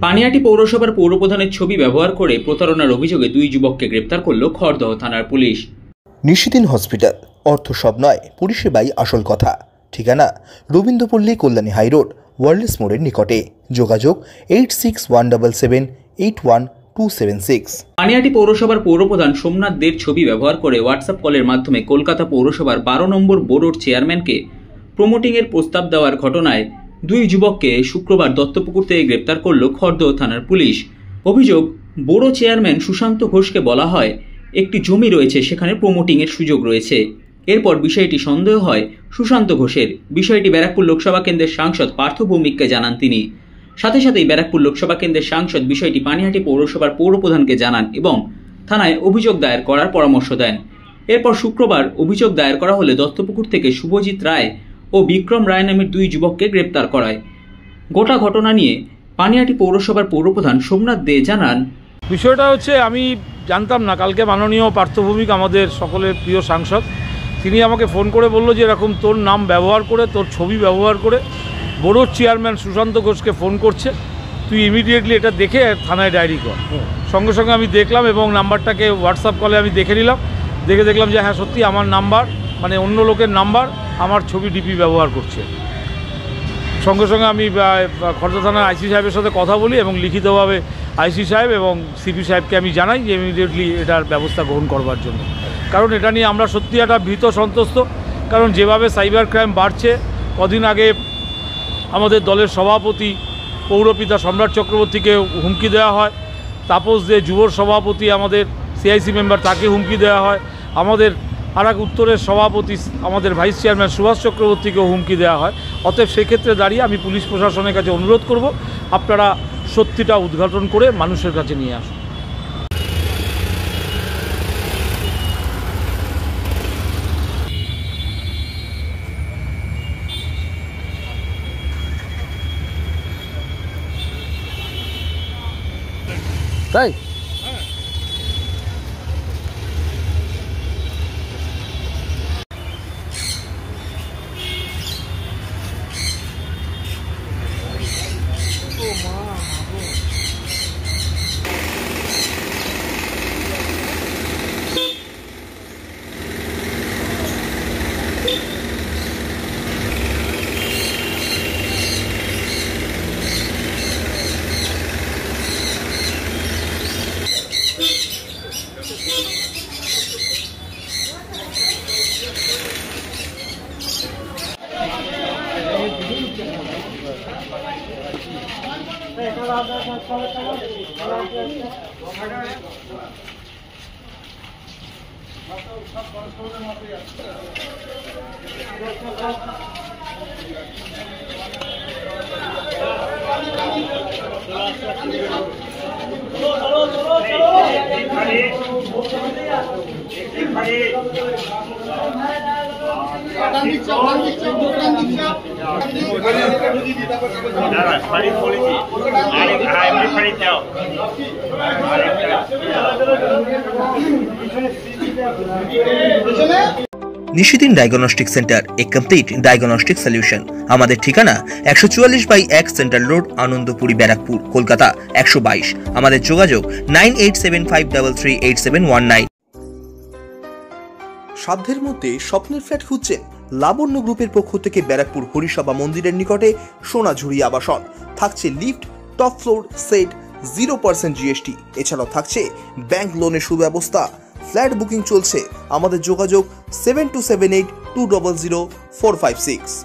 পানিহাটি পৌরসভার পৌরপ্রধানের ছবি ব্যবহার করে প্রতারণার অভিযোগে দুই যুবককে গ্রেপ্তার করল খড়দহ থানার পুলিশ। নিশিদিন হসপিটাল, অর্থ সব নয়, পরিষেবাই আসল কথা। ঠিকানা রবীন্দ্রপল্লী, কল্যাণী হাইরোড, ওয়ার্ল্ডস মোড়ের নিকটে। যোগাযোগ 8617781276। পানিহাটি পৌরসভার পৌরপ্রধান সোমনাথ দের ছবি ব্যবহার করে হোয়াটসঅ্যাপ কলের মাধ্যমে কলকাতা পৌরসভার 12 নম্বর বোর্ডের চেয়ারম্যানকে প্রমোটিংয়ের প্রস্তাব দেওয়ার ঘটনায় দুই যুবককে শুক্রবার দত্তপুকুর থেকে গ্রেপ্তার করল খড়দহ থানার পুলিশ। অভিযোগ, বড় চেয়ারম্যান সুশান্ত ঘোষকে বলা হয় একটি জমি রয়েছে, সেখানে প্রমোটিংয়ের সুযোগ রয়েছে। এরপর বিষয়টি সন্দেহ হয় সুশান্ত ঘোষের। বিষয়টি ব্যারাকপুর লোকসভা কেন্দ্রের সাংসদ পার্থ ভৌমিককে জানান তিনি। সাথে সাথেই ব্যারাকপুর লোকসভা কেন্দ্রের সাংসদ বিষয়টি পানিহাটি পৌরসভার পৌরপ্রধানকে জানান এবং থানায় অভিযোগ দায়ের করার পরামর্শ দেন। এরপর শুক্রবার অভিযোগ দায়ের করা হলে দত্তপুকুর থেকে শুভজিৎ রায় ও বিক্রম রায় নামের দুই যুবককে গ্রেপ্তার করায়। গোটা ঘটনা নিয়ে পানিহাটি পৌরসভার পৌরপ্রধান সোমনাথ দে জানান, বিষয়টা হচ্ছে আমি জানতাম না। কালকে মাননীয় পার্থ ভৌমিক, আমাদের সকলের প্রিয় সাংসদ, তিনি আমাকে ফোন করে বলল যে এরকম তোর নাম ব্যবহার করে, তোর ছবি ব্যবহার করে বড়োর চেয়ারম্যান সুশান্ত ঘোষকে ফোন করছে, তুই ইমিডিয়েটলি এটা দেখে থানায় ডায়েরি কর। সঙ্গে সঙ্গে আমি দেখলাম এবং নাম্বারটাকে হোয়াটসঅ্যাপ কলে আমি দেখে নিলাম। দেখলাম যে হ্যাঁ, সত্যি আমার নাম্বার, মানে অন্য লোকের নাম্বার, আমার ছবি ডিপি ব্যবহার করছে। সঙ্গে সঙ্গে আমি খড়দহ থানার আইসি সাহেবের সাথে কথা বলি এবং লিখিতভাবে আইসি সাহেব এবং সিপি সাহেবকে আমি জানাই যে ইমিডিয়েটলি এটার ব্যবস্থা গ্রহণ করবার জন্য। কারণ এটা নিয়ে আমরা সত্যি একটা ভীত সন্ত্রস্ত। কারণ যেভাবে সাইবার ক্রাইম বাড়ছে, কদিন আগে আমাদের দলের সভাপতি পৌরপিতা সম্রাট চক্রবর্তীকে হুমকি দেওয়া হয়, তাপস দে যুবর সভাপতি, আমাদের সিআইসি মেম্বার, তাকে হুমকি দেওয়া হয়। আমাদের আরাক উত্তরের সভাপতি, আমাদের ভাইস চেয়ারম্যান সুভাষ চক্রবর্তীকেও হুমকি দেওয়া হয়। অতএব সেক্ষেত্রে দাঁড়িয়ে আমি পুলিশ প্রশাসনের কাছে অনুরোধ করব, আপনারা সত্যিটা উদ্ঘাটন করে মানুষের কাছে নিয়ে আসুন। তাই নিশিদিন ডায়াগনস্টিক সেন্টার, এ কমপ্লিট ডায়াগনস্টিক সলিউশন। আমাদের ঠিকানা 144/1 সেন্ট্রাল রোড, আনন্দপুরি, ব্যারাকপুর, কলকাতা 122। আমাদের যোগাযোগ 9875338719। সাধ্যের মধ্যে স্বপ্নের ফ্ল্যাট খুঁজছেন? লাবণ্য গ্রুপের পক্ষ থেকে ব্যারাকপুর হরিসভা মন্দিরের নিকটে সোনাঝুরি আবাসন। থাকছে lift, top floor, set, 0% GST। এছাড়াও থাকছে ব্যাংক লোনের সুব্যবস্থা। ফ্ল্যাট বুকিং চলছে। আমাদের যোগাযোগ 7278200456।